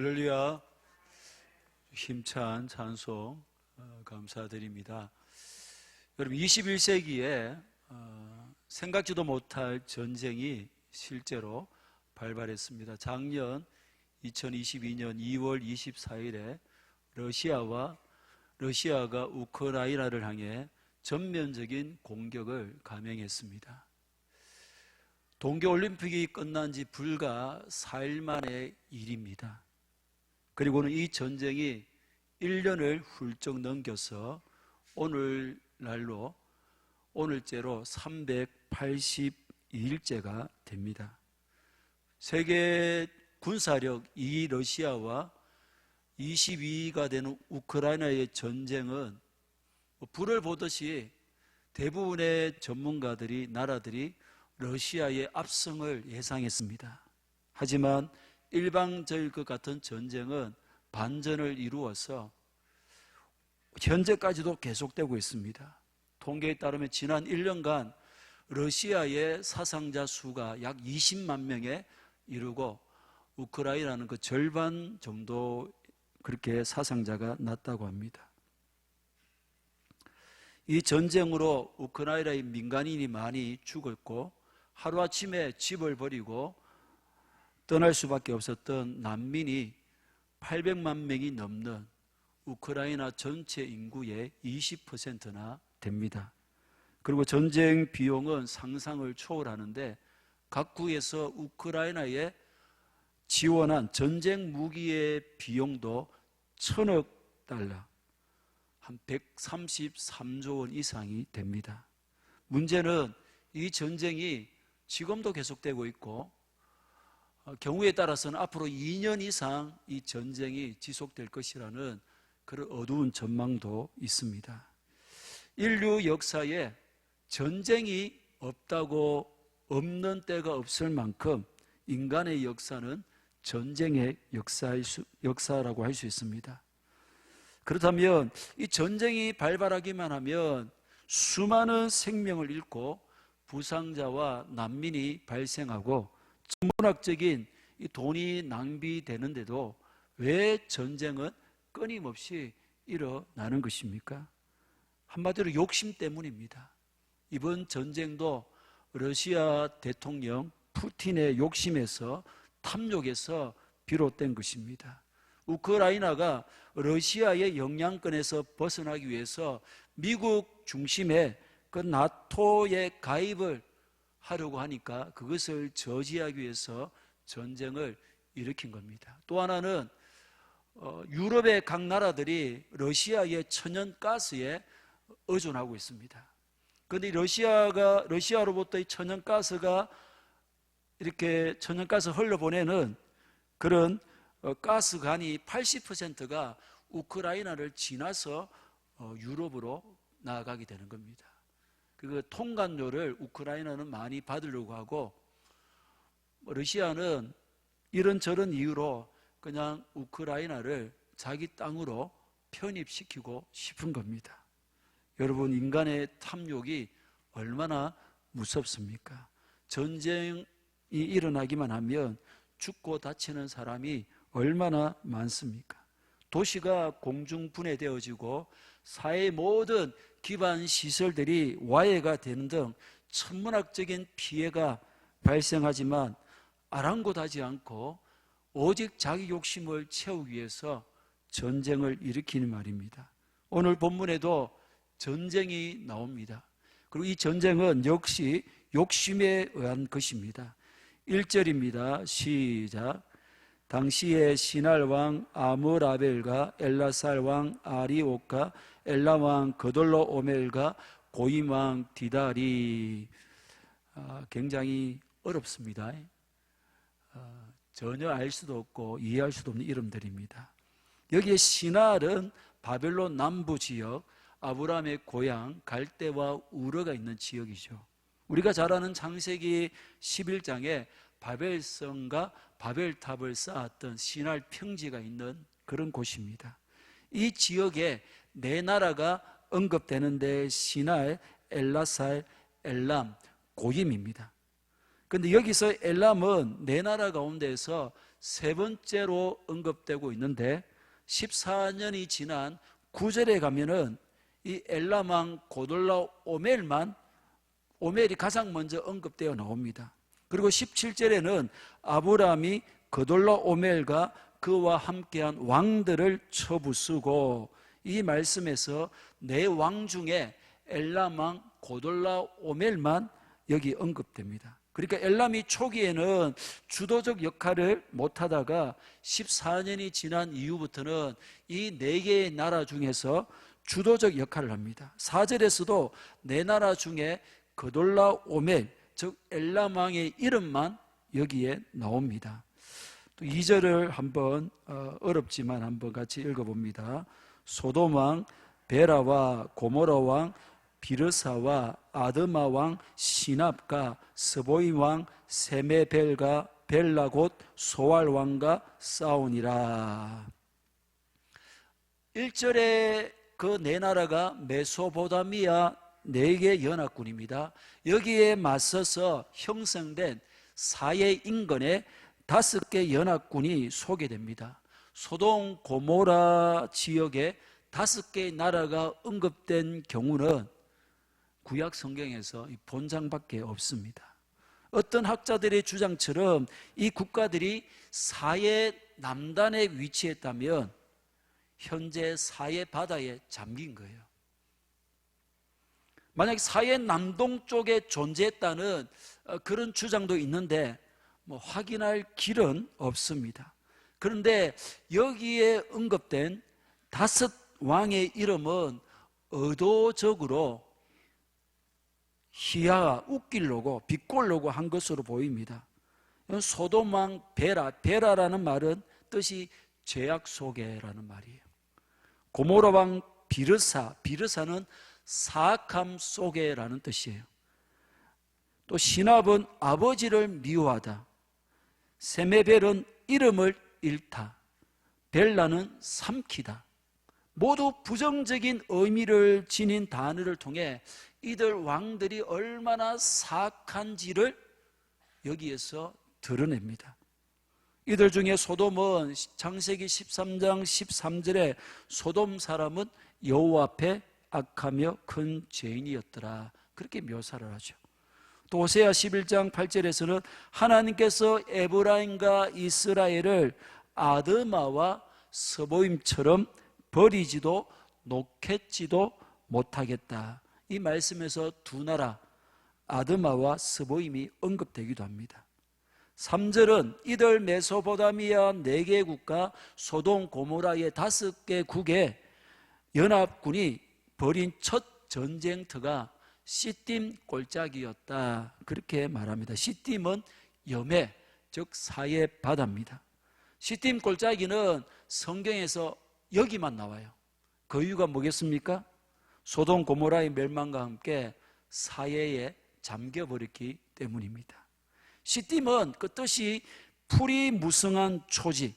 할렐루야. 힘찬 찬송 감사드립니다. 여러분, 21세기에 생각지도 못할 전쟁이 실제로 발발했습니다. 작년 2022년 2월 24일에 러시아가 우크라이나를 향해 전면적인 공격을 감행했습니다. 동계올림픽이 끝난 지 불과 4일 만의 일입니다. 그리고는 이 전쟁이 1년을 훌쩍 넘겨서 오늘째로 382일째가 됩니다. 세계 군사력 2위 러시아와 22위가 되는 우크라이나의 전쟁은 불을 보듯이 대부분의 전문가들이, 나라들이 러시아의 압승을 예상했습니다. 하지만 일방적일 것 같은 전쟁은 반전을 이루어서 현재까지도 계속되고 있습니다. 통계에 따르면 지난 1년간 러시아의 사상자 수가 약 20만 명에 이르고 우크라이나는 그 절반 정도 그렇게 사상자가 났다고 합니다. 이 전쟁으로 우크라이나의 민간인이 많이 죽었고 하루아침에 집을 버리고 떠날 수밖에 없었던 난민이 800만 명이 넘는 우크라이나 전체 인구의 20%나 됩니다. 그리고 전쟁 비용은 상상을 초월하는데 각국에서 우크라이나에 지원한 전쟁 무기의 비용도 1,000억 달러, 한 133조 원 이상이 됩니다. 문제는 이 전쟁이 지금도 계속되고 있고 경우에 따라서는 앞으로 2년 이상 이 전쟁이 지속될 것이라는 그런 어두운 전망도 있습니다. 인류 역사에 전쟁이 없는 때가 없을 만큼 인간의 역사는 전쟁의 역사라고 할 수 있습니다. 그렇다면 이 전쟁이 발발하기만 하면 수많은 생명을 잃고 부상자와 난민이 발생하고 천문학적인 이 돈이 낭비되는데도 왜 전쟁은 끊임없이 일어나는 것입니까? 한마디로 욕심 때문입니다. 이번 전쟁도 러시아 대통령 푸틴의 욕심에서, 탐욕에서 비롯된 것입니다. 우크라이나가 러시아의 영향권에서 벗어나기 위해서 미국 중심의 그 나토에 가입을 하려고 하니까 그것을 저지하기 위해서 전쟁을 일으킨 겁니다. 또 하나는 유럽의 각 나라들이 러시아의 천연가스에 의존하고 있습니다. 그런데 러시아로부터 이 천연가스가 이렇게 천연가스 흘러보내는 그런 가스관이 80%가 우크라이나를 지나서 유럽으로 나아가게 되는 겁니다. 그 통관료를 우크라이나는 많이 받으려고 하고 러시아는 이런저런 이유로 그냥 우크라이나를 자기 땅으로 편입시키고 싶은 겁니다. 여러분, 인간의 탐욕이 얼마나 무섭습니까? 전쟁이 일어나기만 하면 죽고 다치는 사람이 얼마나 많습니까? 도시가 공중분해되어지고 사회의 모든 기반 시설들이 와해가 되는 등 천문학적인 피해가 발생하지만 아랑곳하지 않고 오직 자기 욕심을 채우기 위해서 전쟁을 일으키는 말입니다. 오늘 본문에도 전쟁이 나옵니다. 그리고 이 전쟁은 역시 욕심에 의한 것입니다. 1절입니다. 시작. 당시에 시날 왕 아므라벨과 엘라살 왕 아리옥과 엘람 왕 그돌로 오멜과 고임 왕 디다리. 굉장히 어렵습니다. 전혀 알 수도 없고 이해할 수도 없는 이름들입니다. 여기에 시날은 바벨론 남부 지역, 아브라함의 고향 갈대와 우르가 있는 지역이죠. 우리가 잘 아는 창세기 11장에 바벨성과 바벨탑을 쌓았던 시날 평지가 있는 그런 곳입니다. 이 지역에 네 나라가 언급되는데 시날, 엘라살, 엘람, 고임입니다. 그런데 여기서 엘람은 네 나라 가운데서 세 번째로 언급되고 있는데 14년이 지난 9절에 가면은 이 엘람왕 고돌라오멜만 오멜이 가장 먼저 언급되어 나옵니다. 그리고 17절에는 아브라함이 고돌라오멜과 그와 함께한 왕들을 쳐부수고, 이 말씀에서 네 왕 중에 엘람왕 고돌라오멜만 여기 언급됩니다. 그러니까 엘람이 초기에는 주도적 역할을 못하다가 14년이 지난 이후부터는 이 네 개의 나라 중에서 주도적 역할을 합니다. 4절에서도 네 나라 중에 그돌라오멜, 즉 엘람왕의 이름만 여기에 나옵니다. 또 2절을 한번 어렵지만 한번 같이 읽어봅니다. 소돔왕 베라와 고모라왕 비르사와 아드마왕 시납과 스보임왕 세메벨과 벨라 곧 소알왕과 싸우니라. 1절에 그 네 나라가 메소포타미아 4개 연합군입니다. 여기에 맞서서 형성된 4의 인근의 5개 연합군이 소개됩니다. 소돔 고모라 지역에 5개의 나라가 언급된 경우는 구약 성경에서 본장밖에 없습니다. 어떤 학자들의 주장처럼 이 국가들이 사해 남단에 위치했다면 현재 사해 바다에 잠긴 거예요. 만약 사해 남동쪽에 존재했다는 그런 주장도 있는데 확인할 길은 없습니다. 그런데 여기에 언급된 5 왕의 이름은 의도적으로 희야가 웃기려고 비꼴려고 한 것으로 보입니다. 소돔 왕 베라라는 말은 뜻이 죄악 속에라는 말이에요. 고모라 왕 비르사는 사악함 속에라는 뜻이에요. 또 시납은 아버지를 미워하다, 세메벨은 이름을 잃다, 벨라는 삼키다. 모두 부정적인 의미를 지닌 단어를 통해 이들 왕들이 얼마나 사악한지를 여기에서 드러냅니다. 이들 중에 소돔은 창세기 13장 13절에 소돔 사람은 여호와 앞에 악하며 큰 죄인이었더라, 그렇게 묘사를 하죠. 또 호세아 11장 8절에서는 하나님께서 에브라임과 이스라엘을 아드마와 스보임처럼 버리지도 놓겠지도 못하겠다, 이 말씀에서 두 나라 아드마와 스보임이 언급되기도 합니다. 3절은 이들 메소포타미아 4개 국가 소돔 고모라의 5개 국의 연합군이 벌인 첫 전쟁터가 시딤 골짜기였다, 그렇게 말합니다. 시딤은 염해, 즉 사해 바다입니다. 시딤 골짜기는 성경에서 여기만 나와요. 그 이유가 뭐겠습니까? 소돔 고모라의 멸망과 함께 사해에 잠겨버렸기 때문입니다. 시딤은 그 뜻이 풀이 무성한 초지,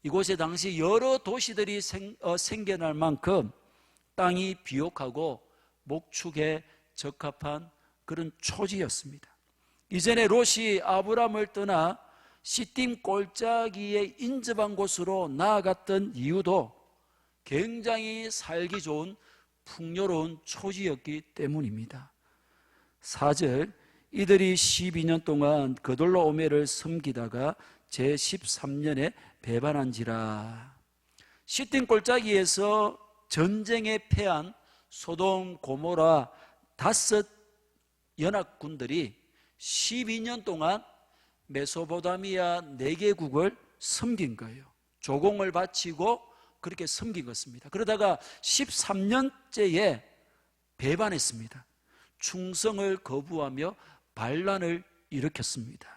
이곳에 당시 여러 도시들이 생겨날 만큼 땅이 비옥하고 목축에 적합한 그런 초지였습니다. 이전에 롯이 아브람을 떠나 시딤 골짜기에 인접한 곳으로 나아갔던 이유도 굉장히 살기 좋은 풍요로운 초지였기 때문입니다. 4절, 이들이 12년 동안 그돌라오멜을 섬기다가 제13년에 배반한지라. 시딤 골짜기에서 전쟁에 패한 소돔 고모라 5 연합군들이 12년 동안 메소포타미아 4개국을 섬긴 거예요. 조공을 바치고 그렇게 섬긴 것입니다. 그러다가 13년째에 배반했습니다. 충성을 거부하며 반란을 일으켰습니다.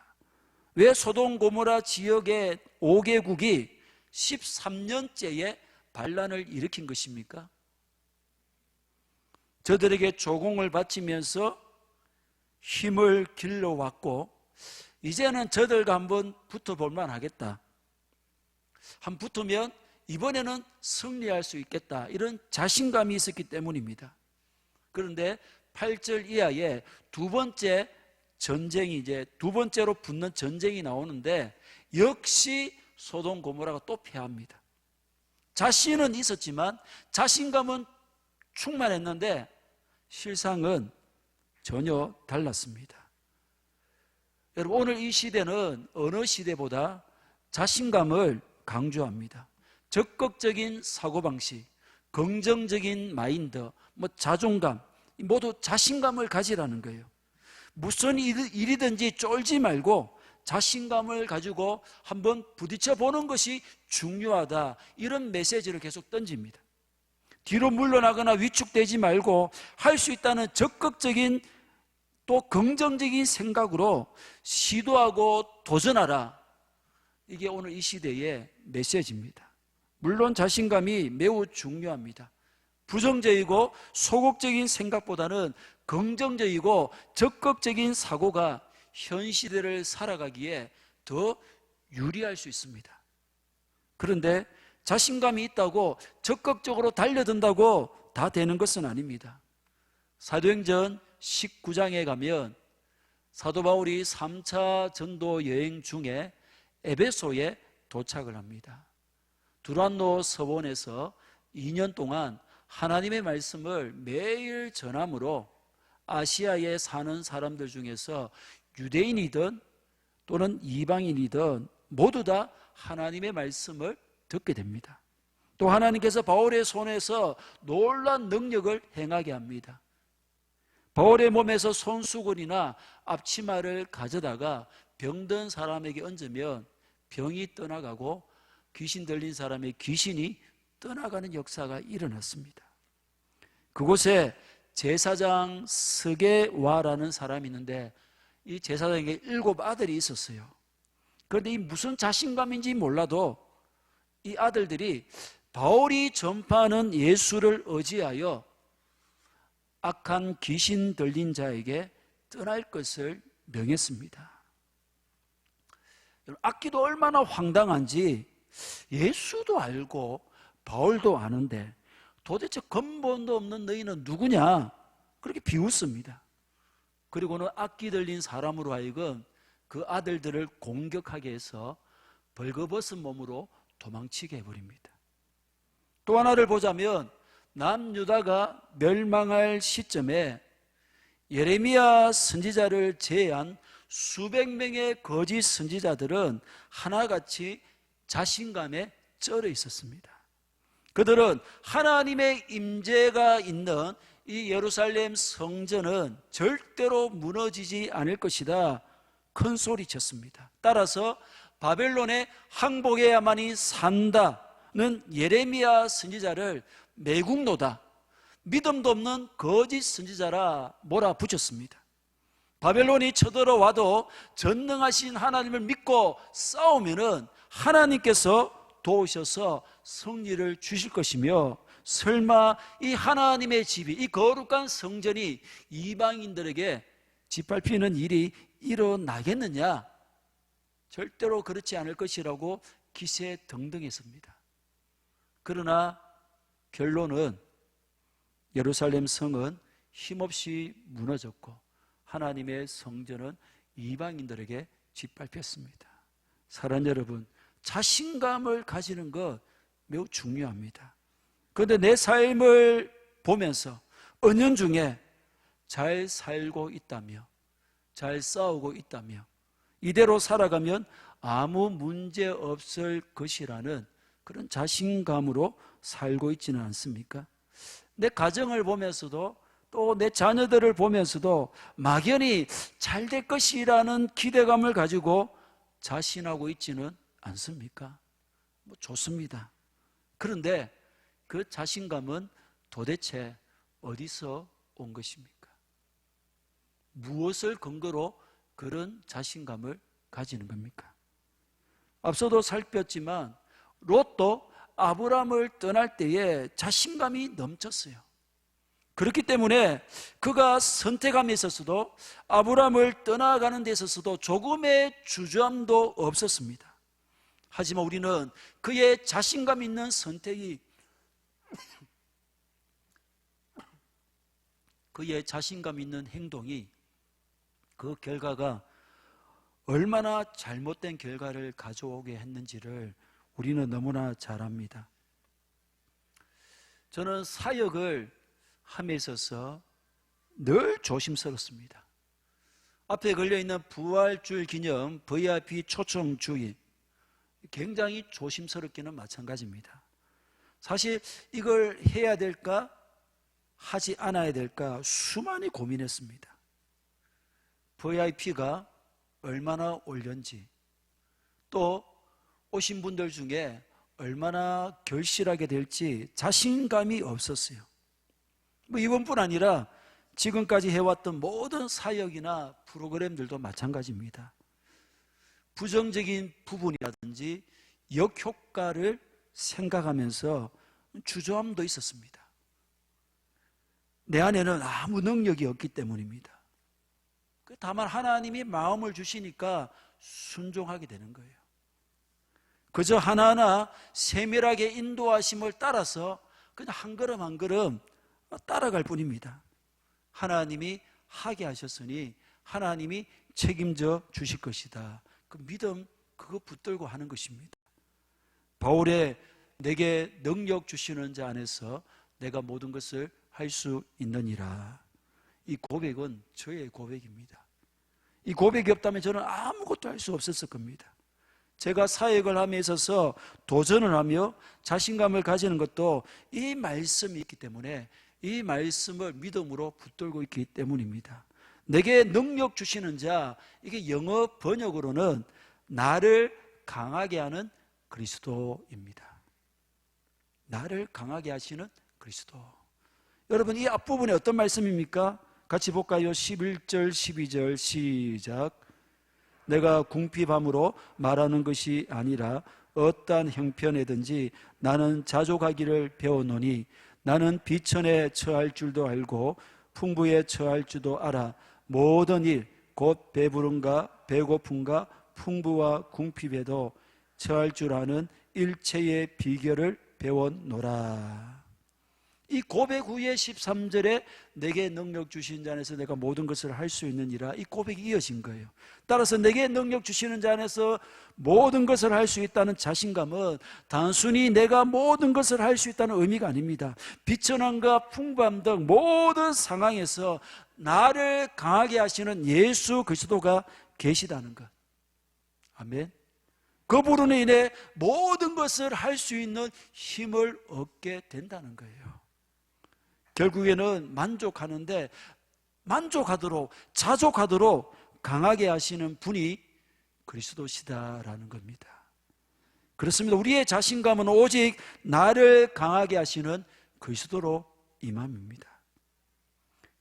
왜 소돔 고모라 지역의 5개국이 13년째에 반란을 일으킨 것입니까? 저들에게 조공을 바치면서 힘을 길러왔고 이제는 저들과 한번 붙어볼만 하겠다, 한 붙으면 이번에는 승리할 수 있겠다, 이런 자신감이 있었기 때문입니다. 그런데 8절 이하에 두 번째 전쟁이 이제 두 번째로 붙는 전쟁이 나오는데 역시 소돔 고모라가 또 패합니다. 자신은 있었지만 자신감은 충만했는데 실상은 전혀 달랐습니다. 여러분, 오늘 이 시대는 어느 시대보다 자신감을 강조합니다. 적극적인 사고방식, 긍정적인 마인드, 자존감, 모두 자신감을 가지라는 거예요. 무슨 일이든지 쫄지 말고 자신감을 가지고 한번 부딪혀 보는 것이 중요하다, 이런 메시지를 계속 던집니다. 뒤로 물러나거나 위축되지 말고 할 수 있다는 적극적인 또 긍정적인 생각으로 시도하고 도전하라. 이게 오늘 이 시대의 메시지입니다. 물론 자신감이 매우 중요합니다. 부정적이고 소극적인 생각보다는 긍정적이고 적극적인 사고가 현 시대를 살아가기에 더 유리할 수 있습니다. 그런데 자신감이 있다고 적극적으로 달려든다고 다 되는 것은 아닙니다. 사도행전 19장에 가면 사도 바울이 3차 전도 여행 중에 에베소에 도착을 합니다. 두란노 서원에서 2년 동안 하나님의 말씀을 매일 전함으로 아시아에 사는 사람들 중에서 유대인이든 또는 이방인이든 모두 다 하나님의 말씀을 듣게 됩니다. 또 하나님께서 바울의 손에서 놀라운 능력을 행하게 합니다. 바울의 몸에서 손수건이나 앞치마를 가져다가 병든 사람에게 얹으면 병이 떠나가고 귀신 들린 사람의 귀신이 떠나가는 역사가 일어났습니다. 그곳에 제사장 스게와라는 사람이 있는데 이 제사장에게 7 아들이 있었어요. 그런데 이 무슨 자신감인지 몰라도 이 아들들이 바울이 전파하는 예수를 의지하여 악한 귀신 들린 자에게 떠날 것을 명했습니다. 악기도 얼마나 황당한지, 예수도 알고 바울도 아는데 도대체 근본도 없는 너희는 누구냐, 그렇게 비웃습니다. 그리고는 악기 들린 사람으로 하여금 그 아들들을 공격하게 해서 벌거벗은 몸으로 도망치게 해버립니다. 또 하나를 보자면 남유다가 멸망할 시점에 예레미야 선지자를 제외한 수백 명의 거짓 선지자들은 하나같이 자신감에 쩔어 있었습니다. 그들은 하나님의 임재가 있는 이 예루살렘 성전은 절대로 무너지지 않을 것이다, 큰 소리쳤습니다. 따라서 바벨론에 항복해야만이 산다는 예레미야 선지자를 매국노다, 믿음도 없는 거짓 선지자라 몰아붙였습니다. 바벨론이 쳐들어와도 전능하신 하나님을 믿고 싸우면은 하나님께서 도우셔서 승리를 주실 것이며, 설마 이 하나님의 집이, 이 거룩한 성전이 이방인들에게 짓밟히는 일이 일어나겠느냐? 절대로 그렇지 않을 것이라고 기세등등했습니다. 그러나 결론은 예루살렘 성은 힘없이 무너졌고 하나님의 성전은 이방인들에게 짓밟혔습니다. 사랑하는 여러분, 자신감을 가지는 것 매우 중요합니다. 그런데 내 삶을 보면서 은연중에 잘 살고 있다며, 잘 싸우고 있다며, 이대로 살아가면 아무 문제 없을 것이라는 그런 자신감으로 살고 있지는 않습니까? 내 가정을 보면서도 또 내 자녀들을 보면서도 막연히 잘 될 것이라는 기대감을 가지고 자신하고 있지는 않습니까? 좋습니다. 그런데 그 자신감은 도대체 어디서 온 것입니까? 무엇을 근거로 그런 자신감을 가지는 겁니까? 앞서도 살폈지만 롯도 아브람을 떠날 때에 자신감이 넘쳤어요. 그렇기 때문에 그가 선택함에 있어서도 아브람을 떠나가는 데 있어서도 조금의 주저함도 없었습니다. 하지만 우리는 그의 자신감 있는 선택이, 그의 자신감 있는 행동이 그 결과가 얼마나 잘못된 결과를 가져오게 했는지를 우리는 너무나 잘 압니다. 저는 사역을 함에 있어서 늘 조심스럽습니다. 앞에 걸려있는 부활주일 기념 VIP 초청 주일, 굉장히 조심스럽기는 마찬가지입니다. 사실 이걸 해야 될까 하지 않아야 될까 수많이 고민했습니다. VIP가 얼마나 올는지, 또 오신 분들 중에 얼마나 결실하게 될지 자신감이 없었어요. 이번뿐 아니라 지금까지 해왔던 모든 사역이나 프로그램들도 마찬가지입니다. 부정적인 부분이라든지 역효과를 생각하면서 주저함도 있었습니다. 내 안에는 아무 능력이 없기 때문입니다. 다만 하나님이 마음을 주시니까 순종하게 되는 거예요. 그저 하나하나 세밀하게 인도하심을 따라서 그냥 한 걸음 한 걸음 따라갈 뿐입니다. 하나님이 하게 하셨으니 하나님이 책임져 주실 것이다. 그 믿음, 그거 붙들고 하는 것입니다. 바울의 내게 능력 주시는 자 안에서 내가 모든 것을 할 수 있느니라. 이 고백은 저의 고백입니다. 이 고백이 없다면 저는 아무것도 할 수 없었을 겁니다. 제가 사역을 함에 있어서 도전을 하며 자신감을 가지는 것도 이 말씀이 있기 때문에, 이 말씀을 믿음으로 붙들고 있기 때문입니다. 내게 능력 주시는 자, 이게 영어 번역으로는 나를 강하게 하는 그리스도입니다. 나를 강하게 하시는 그리스도. 여러분, 이 앞부분에 어떤 말씀입니까? 같이 볼까요? 11절 12절 시작. 내가 궁핍함으로 말하는 것이 아니라 어떠한 형편에든지 나는 자족하기를 배웠노니 나는 비천에 처할 줄도 알고 풍부에 처할 줄도 알아. 모든 일 곧 배부름과 배고픔과 풍부와 궁핍에도 처할 줄 아는 일체의 비결을 배웠노라. 이 고백 후에 13절에 내게 능력 주신 자 안에서 내가 모든 것을 할 수 있느니라, 이 고백이 이어진 거예요. 따라서 내게 능력 주시는 자 안에서 모든 것을 할 수 있다는 자신감은 단순히 내가 모든 것을 할 수 있다는 의미가 아닙니다. 비천함과 풍부함 등 모든 상황에서 나를 강하게 하시는 예수 그리스도가 계시다는 것. 아멘. 그분으로 인해 모든 것을 할 수 있는 힘을 얻게 된다는 거예요. 결국에는 만족하는데 만족하도록, 자족하도록 강하게 하시는 분이 그리스도시다라는 겁니다. 그렇습니다. 우리의 자신감은 오직 나를 강하게 하시는 그리스도로 임함입니다.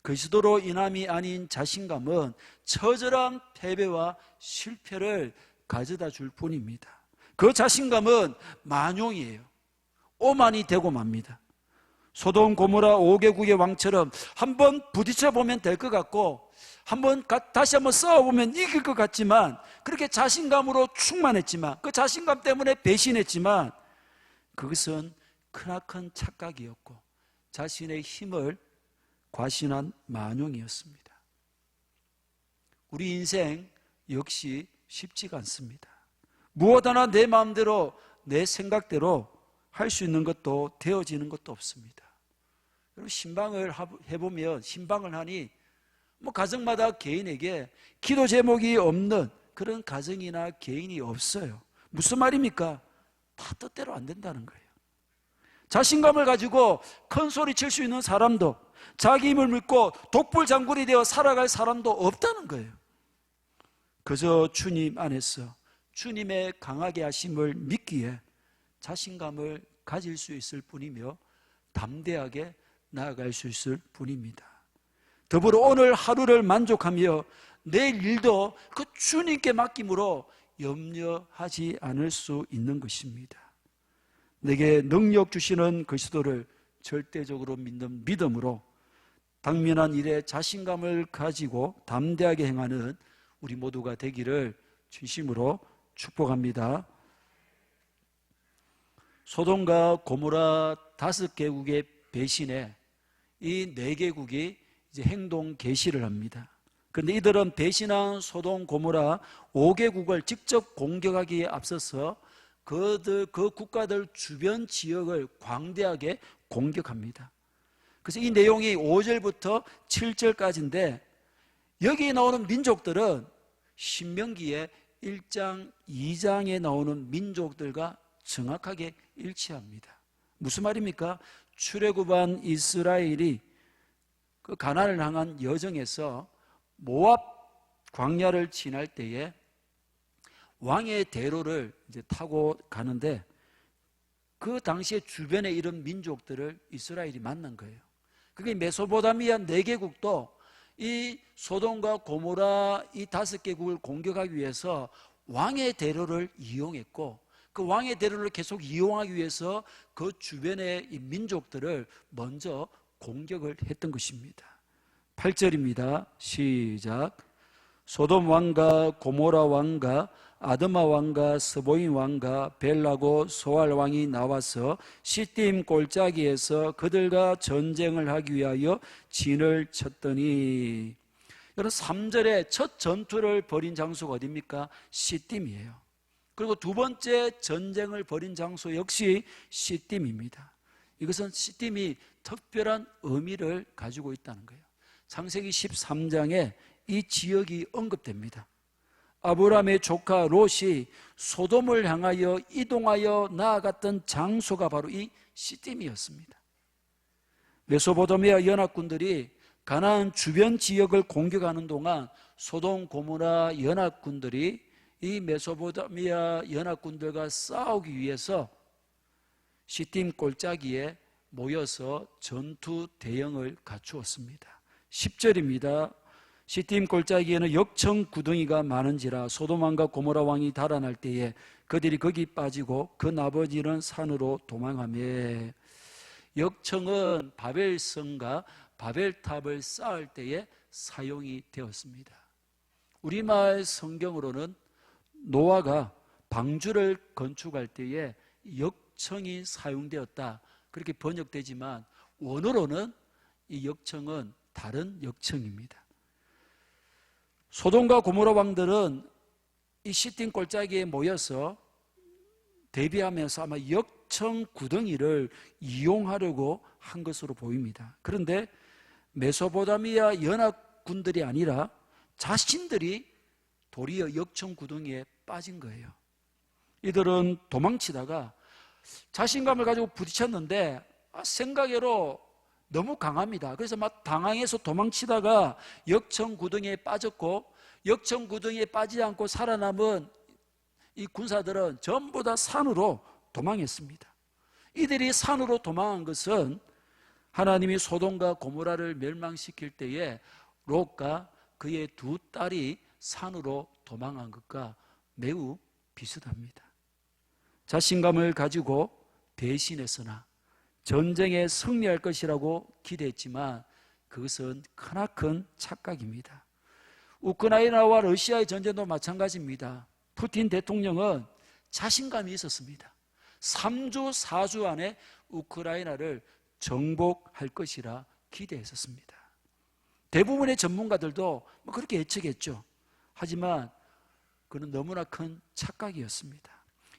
그리스도로 인함이 아닌 자신감은 처절한 패배와 실패를 가져다 줄 뿐입니다. 그 자신감은 만용이에요. 오만이 되고 맙니다. 소돔 고모라 5개국의 왕처럼 한번 부딪혀 보면 될 것 같고 다시 한번 싸워보면 이길 것 같지만, 그렇게 자신감으로 충만했지만, 그 자신감 때문에 배신했지만, 그것은 크나큰 착각이었고 자신의 힘을 과신한 만용이었습니다. 우리 인생 역시 쉽지가 않습니다. 무엇 하나 내 마음대로, 내 생각대로 할 수 있는 것도 되어지는 것도 없습니다. 여러분, 신방을 해보면, 신방을 하니 가정마다 개인에게 기도 제목이 없는 그런 가정이나 개인이 없어요. 무슨 말입니까? 다 뜻대로 안 된다는 거예요. 자신감을 가지고 큰 소리 칠 수 있는 사람도, 자기 힘을 믿고 독불장군이 되어 살아갈 사람도 없다는 거예요. 그저 주님 안에서 주님의 강하게 하심을 믿기에 자신감을 가질 수 있을 뿐이며 담대하게 나아갈 수 있을 뿐입니다. 더불어 오늘 하루를 만족하며 내일 일도 그 주님께 맡김으로 염려하지 않을 수 있는 것입니다. 내게 능력 주시는 그리스도를 절대적으로 믿는 믿음으로 당면한 일에 자신감을 가지고 담대하게 행하는 우리 모두가 되기를 진심으로 축복합니다. 소돔과 고모라 5개국의 배신에 이 4개국이 이제 행동 개시를 합니다. 그런데 이들은 배신한 소돔 고모라 5개국을 직접 공격하기에 앞서서 그 국가들 주변 지역을 광대하게 공격합니다. 그래서 이 내용이 5절부터 7절까지인데 여기 나오는 민족들은 신명기의 1장, 2장에 나오는 민족들과 정확하게 일치합니다. 무슨 말입니까? 출애굽한 이스라엘이 그 가나안을 향한 여정에서 모압 광야를 지날 때에 왕의 대로를 이제 타고 가는데 그 당시에 주변에 이런 민족들을 이스라엘이 만난 거예요. 그게 메소포타미아 4개국도 이 소돔과 고모라 이 5개국을 공격하기 위해서 왕의 대로를 이용했고 그 왕의 대로를 계속 이용하기 위해서 그 주변의 이 민족들을 먼저 공격을 했던 것입니다. 8절입니다. 시작. 소돔 왕과 고모라 왕과 아드마 왕과 스보임 왕과 벨라고 소알 왕이 나와서 시딤 골짜기에서 그들과 전쟁을 하기 위하여 진을 쳤더니, 여러분 3절에 첫 전투를 벌인 장소가 어디입니까? 시딤이에요. 그리고 두 번째 전쟁을 벌인 장소 역시 시딤입니다. 이것은 시딤이 특별한 의미를 가지고 있다는 거예요. 창세기 13장에 이 지역이 언급됩니다. 아브라함의 조카 롯이 소돔을 향하여 이동하여 나아갔던 장소가 바로 이 시딤이었습니다. 메소포타미아 연합군들이 가나안 주변 지역을 공격하는 동안 소돔 고모라 연합군들이 이 메소포타미아 연합군들과 싸우기 위해서 시딤 골짜기에 모여서 전투 대형을 갖추었습니다. 10절입니다. 시딤 골짜기에는 역청 구덩이가 많은지라 소돔 왕과 고모라 왕이 달아날 때에 그들이 거기 빠지고 그 나머지는 산으로 도망하며, 역청은 바벨성과 바벨탑을 쌓을 때에 사용이 되었습니다. 우리말 성경으로는 노아가 방주를 건축할 때에 역청이 사용되었다 그렇게 번역되지만 원어로는 이 역청은 다른 역청입니다. 소돔과 고모라 왕들은 이 시딤 골짜기에 모여서 대비하면서 아마 역청 구덩이를 이용하려고 한 것으로 보입니다. 그런데 메소포타미아 연합군들이 아니라 자신들이 도리어 역청 구덩이에 빠진 거예요. 이들은 도망치다가 자신감을 가지고 부딪혔는데 생각외로 너무 강합니다. 그래서 막 당황해서 도망치다가 역청 구덩이에 빠졌고, 역청 구덩이에 빠지지 않고 살아남은 이 군사들은 전부 다 산으로 도망했습니다. 이들이 산으로 도망한 것은 하나님이 소돔과 고모라를 멸망시킬 때에 롯과 그의 두 딸이 산으로 도망한 것과 매우 비슷합니다. 자신감을 가지고 배신했으나 전쟁에 승리할 것이라고 기대했지만 그것은 크나큰 착각입니다. 우크라이나와 러시아의 전쟁도 마찬가지입니다. 푸틴 대통령은 자신감이 있었습니다. 3주 4주 안에 우크라이나를 정복할 것이라 기대했었습니다. 대부분의 전문가들도 그렇게 예측했죠. 하지만 그는 너무나 큰 착각이었습니다.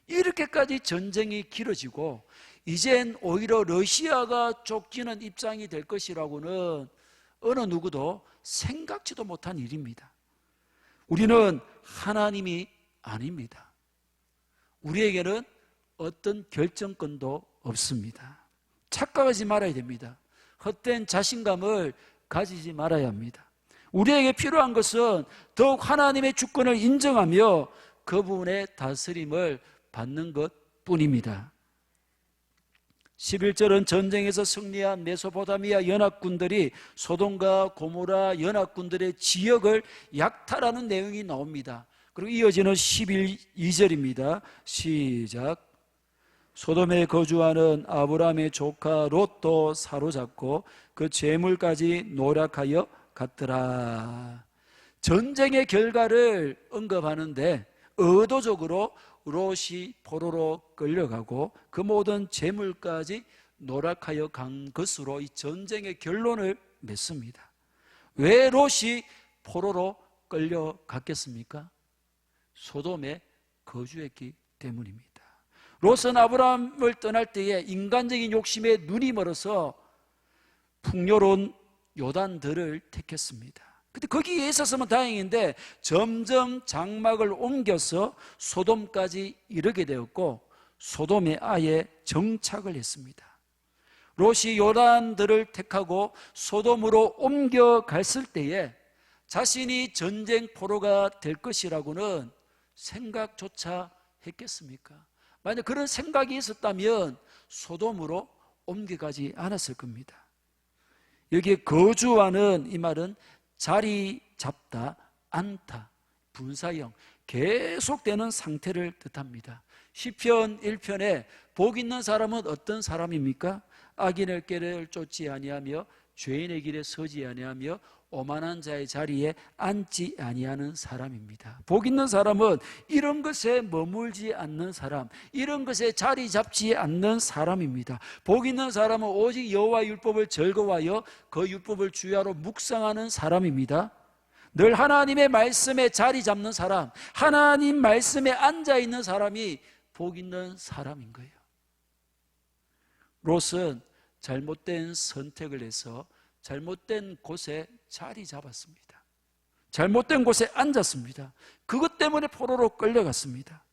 이렇게까지 전쟁이 길어지고 이젠 오히려 러시아가 쫓기는 입장이 될 것이라고는 어느 누구도 생각지도 못한 일입니다. 우리는 하나님이 아닙니다. 우리에게는 어떤 결정권도 없습니다. 착각하지 말아야 됩니다. 헛된 자신감을 가지지 말아야 합니다. 우리에게 필요한 것은 더욱 하나님의 주권을 인정하며 그분의 다스림을 받는 것뿐입니다. 11절은 전쟁에서 승리한 메소포타미아 연합군들이 소돔과 고모라 연합군들의 지역을 약탈하는 내용이 나옵니다. 그리고 이어지는 12절입니다. 시작. 소돔에 거주하는 아브라함의 조카 롯도 사로잡고 그 재물까지 노략하여 갔더라. 전쟁의 결과를 언급하는데 의도적으로 롯이 포로로 끌려가고 그 모든 재물까지 노략하여 간 것으로 이 전쟁의 결론을 맺습니다. 왜 롯이 포로로 끌려갔겠습니까? 소돔에 거주했기 때문입니다. 롯은 아브라함을 떠날 때에 인간적인 욕심에 눈이 멀어서 풍요로운 요단들을 택했습니다. 근데 거기에 있었으면 다행인데 점점 장막을 옮겨서 소돔까지 이르게 되었고 소돔에 아예 정착을 했습니다. 롯이 요단들을 택하고 소돔으로 옮겨갔을 때에 자신이 전쟁 포로가 될 것이라고는 생각조차 했겠습니까? 만약 그런 생각이 있었다면 소돔으로 옮겨가지 않았을 겁니다. 여기에 거주하는 이 말은 자리 잡다, 앉다, 분사형, 계속되는 상태를 뜻합니다. 시편 1편에 복 있는 사람은 어떤 사람입니까? 악인의 길을 쫓지 아니하며 죄인의 길에 서지 아니하며 오만한 자의 자리에 앉지 아니하는 사람입니다. 복 있는 사람은 이런 것에 머물지 않는 사람, 이런 것에 자리 잡지 않는 사람입니다. 복 있는 사람은 오직 여호와 율법을 즐거워하여 그 율법을 주야로 묵상하는 사람입니다. 늘 하나님의 말씀에 자리 잡는 사람, 하나님 말씀에 앉아 있는 사람이 복 있는 사람인 거예요. 롯은 잘못된 선택을 해서 잘못된 곳에 자리 잡았습니다. 잘못된 곳에 앉았습니다. 그것 때문에 포로로 끌려갔습니다.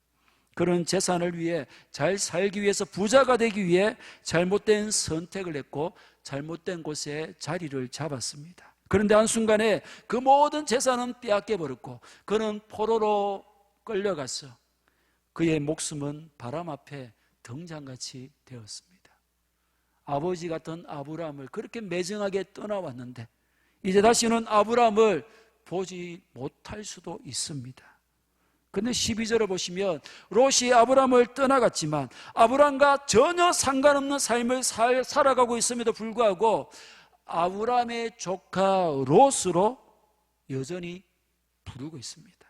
그런 재산을 위해 잘 살기 위해서 부자가 되기 위해 잘못된 선택을 했고 잘못된 곳에 자리를 잡았습니다. 그런데 한순간에 그 모든 재산은 빼앗겨버렸고 그는 포로로 끌려가서 그의 목숨은 바람 앞에 등잔같이 되었습니다. 아버지 같은 아브라함을 그렇게 매정하게 떠나왔는데 이제 다시는 아브라함을 보지 못할 수도 있습니다. 그런데 12절을 보시면 롯이 아브라함을 떠나갔지만 아브라함과 전혀 상관없는 삶을 살아가고 있음에도 불구하고 아브라함의 조카 롯으로 여전히 부르고 있습니다.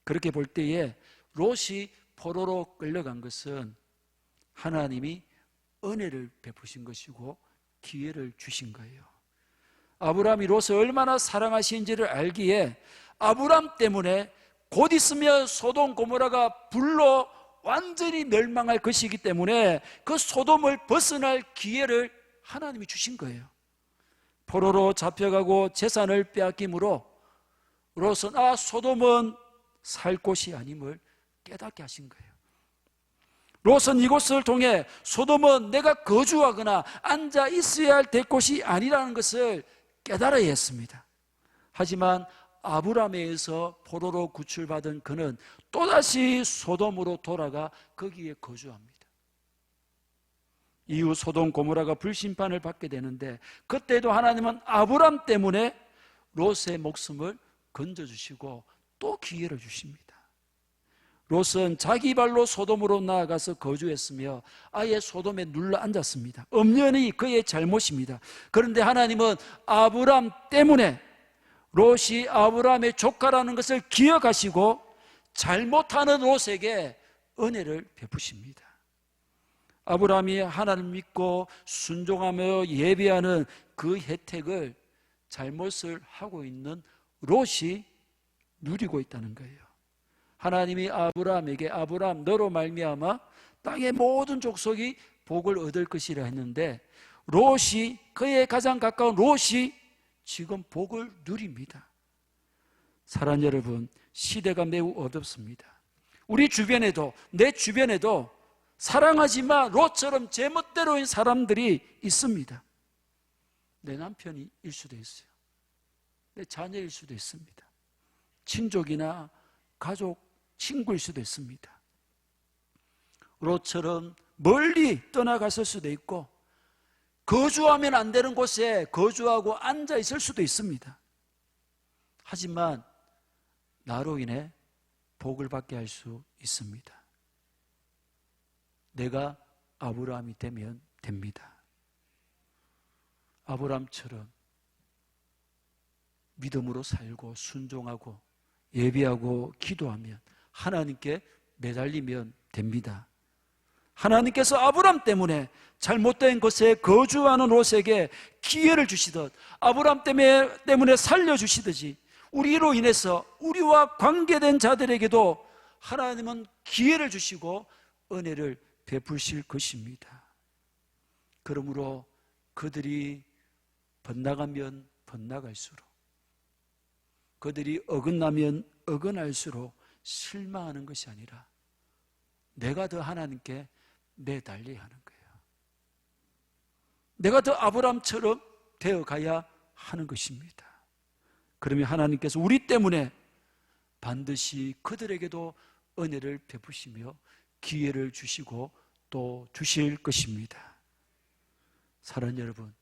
그렇게 볼 때에 롯이 포로로 끌려간 것은 하나님이 은혜를 베푸신 것이고 기회를 주신 거예요. 아브라함이 롯을 얼마나 사랑하시는지를 알기에 아브라함 때문에 곧 있으면 소돔 고모라가 불로 완전히 멸망할 것이기 때문에 그 소돔을 벗어날 기회를 하나님이 주신 거예요. 포로로 잡혀가고 재산을 빼앗김으로 롯은 소돔은 살 곳이 아님을 깨닫게 하신 거예요. 롯은 이곳을 통해 소돔은 내가 거주하거나 앉아 있어야 할 곳이 아니라는 것을 깨달아야 했습니다. 하지만 아브라함에 의해서 포로로 구출받은 그는 또다시 소돔으로 돌아가 거기에 거주합니다. 이후 소돔 고모라가 불심판을 받게 되는데 그때도 하나님은 아브라함 때문에 롯의 목숨을 건져주시고 또 기회를 주십니다. 롯은 자기 발로 소돔으로 나아가서 거주했으며 아예 소돔에 눌러 앉았습니다. 엄연히 그의 잘못입니다. 그런데 하나님은 아브라함 때문에 롯이 아브라함의 조카라는 것을 기억하시고 잘못하는 롯에게 은혜를 베푸십니다. 아브라함이 하나님을 믿고 순종하며 예배하는 그 혜택을 잘못을 하고 있는 롯이 누리고 있다는 거예요. 하나님이 아브라함에게 아브라함 너로 말미암아 땅의 모든 족속이 복을 얻을 것이라 했는데 롯이 그의 가장 가까운 롯이 지금 복을 누립니다. 사랑하는 여러분, 시대가 매우 어둡습니다. 우리 주변에도 내 주변에도 사랑하지만 롯처럼 제멋대로인 사람들이 있습니다. 내 남편일 수도 있어요. 내 자녀일 수도 있습니다. 친족이나 가족, 친구일 수도 있습니다. 롯처럼 멀리 떠나갔을 수도 있고 거주하면 안 되는 곳에 거주하고 앉아 있을 수도 있습니다. 하지만 나로 인해 복을 받게 할 수 있습니다. 내가 아브라함이 되면 됩니다. 아브라함처럼 믿음으로 살고 순종하고 예배하고 기도하면 하나님께 매달리면 됩니다. 하나님께서 아브람 때문에 잘못된 곳에 거주하는 롯에게 기회를 주시듯 아브람 때문에 살려주시듯이 우리로 인해서 우리와 관계된 자들에게도 하나님은 기회를 주시고 은혜를 베푸실 것입니다. 그러므로 그들이 번나가면 번나갈수록, 그들이 어긋나면 어긋날수록 실망하는 것이 아니라 내가 더 하나님께 매달려야 하는 거예요. 내가 더 아브람처럼 되어가야 하는 것입니다. 그러면 하나님께서 우리 때문에 반드시 그들에게도 은혜를 베푸시며 기회를 주시고 또 주실 것입니다. 사랑하는 여러분,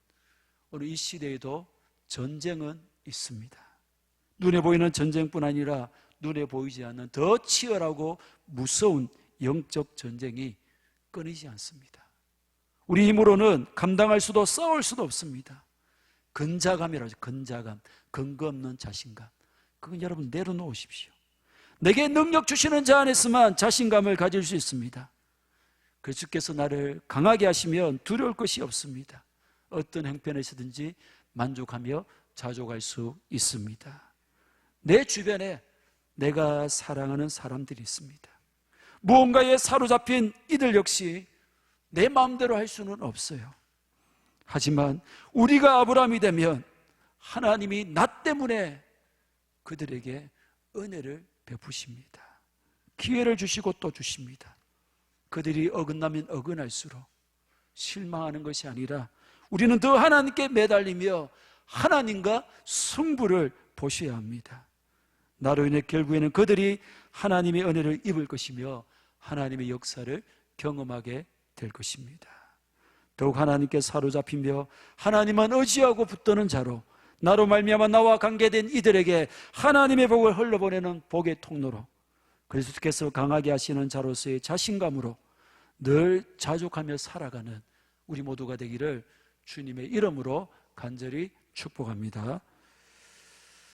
오늘 이 시대에도 전쟁은 있습니다. 눈에 보이는 전쟁뿐 아니라 눈에 보이지 않는 더 치열하고 무서운 영적 전쟁이 끊이지 않습니다. 우리 힘으로는 감당할 수도 싸울 수도 없습니다. 근자감이라고 하죠. 근자감, 근거 없는 자신감. 그건 여러분 내려놓으십시오. 내게 능력 주시는 자 안에서만 자신감을 가질 수 있습니다. 그 주께서 나를 강하게 하시면 두려울 것이 없습니다. 어떤 형편에서든지 만족하며 자족할 수 있습니다. 내 주변에 내가 사랑하는 사람들이 있습니다. 무언가에 사로잡힌 이들 역시 내 마음대로 할 수는 없어요. 하지만 우리가 아브라함이 되면 하나님이 나 때문에 그들에게 은혜를 베푸십니다. 기회를 주시고 또 주십니다. 그들이 어긋나면 어긋날수록 실망하는 것이 아니라 우리는 더 하나님께 매달리며 하나님과 승부를 보셔야 합니다. 나로 인해 결국에는 그들이 하나님의 은혜를 입을 것이며 하나님의 역사를 경험하게 될 것입니다. 더욱 하나님께 사로잡히며 하나님만 의지하고 붙드는 자로, 나로 말미암아 나와 관계된 이들에게 하나님의 복을 흘러보내는 복의 통로로, 그리스도께서 강하게 하시는 자로서의 자신감으로 늘 자족하며 살아가는 우리 모두가 되기를 주님의 이름으로 간절히 축복합니다.